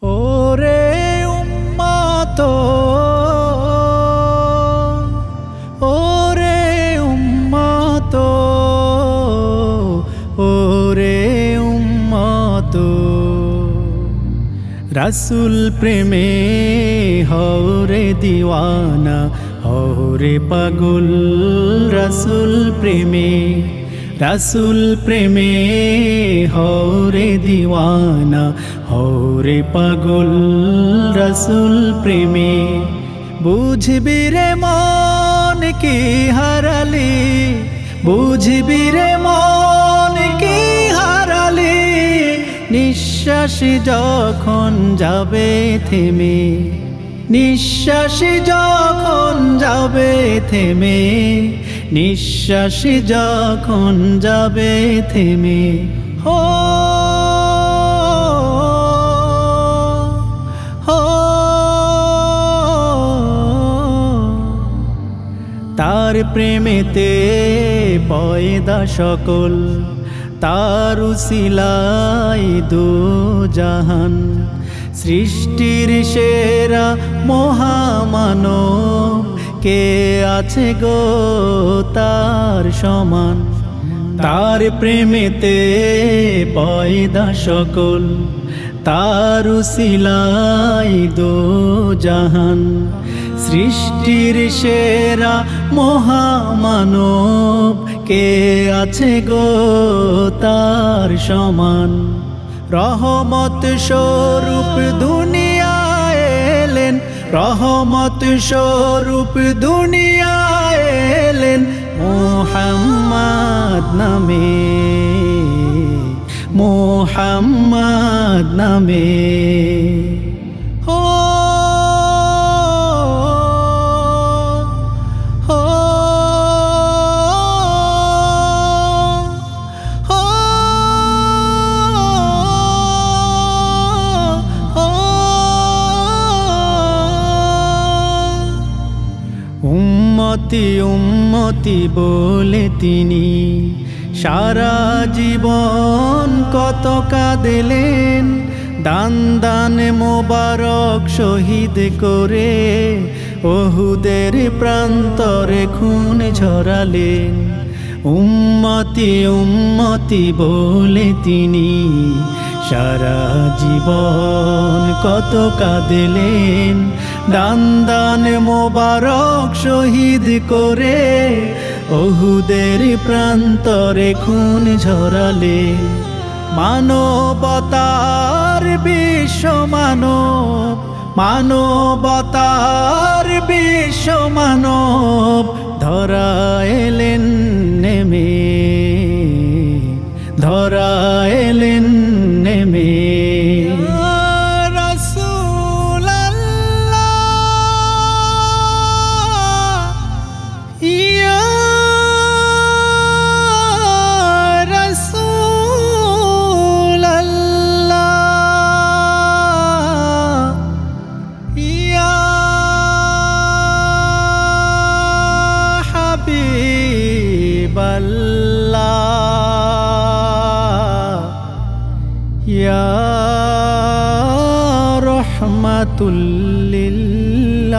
ওরে উম্মত ওরে উম্মত ওরে উম্মত রাসূল প্রেমে হওরে দিওয়ানা হওরে পাগল রাসূল প্রেমে হওরে দিওয়ানা হওরে পাগল রাসূল প্রেমে বুঝবি রে মন কি হারালি বুঝবি রে মন কি হারালি নিঃশ্বাসী যখন যাবে থেমে নিঃশ্বাসী যখন যাবে থেমে নিঃশ্বাসী যখন যাবে থেমে হো হো তার প্রেমেতে পয়দা সকল তার উসিলাই দু জাহান সৃষ্টির সেরা মহামানব কে আছে গো তার সমান তার প্রেমেতে পয়দা সকল তার উসিলাই দু জাহান সৃষ্টির সেরা মহামানব কে আছে গো তার সমান রহমত স্বরূপ দুনিয়ায় এলেন রহমত স্বরূপ দুনিয়ায় এলেন মুহাম্মদ নামে হো উম্মতি উম্মতি বলে তিনি সারা জীবন কত কাঁদলেন দান দান মোবারক শহীদ করে ওহুদের প্রান্তরে খুন ঝরালেন উম্মতি উম্মতি বলে তিনি সারা জীবন কত কাঁদলেন দান দান মোবারক শহীদ করে ওহুদের প্রান্তরে খুন ঝরালেন মানবতার বিশ্ব মানব মানবতার বিশ্ব মানব ধরা এলেন নেমে ধরা এলেন নেমে রাসূল আল্লাহ ইয়া রাসূল আল্লাহ ইয়া হাবিবাল্লাহ ইয়া রাহমাতুল লিল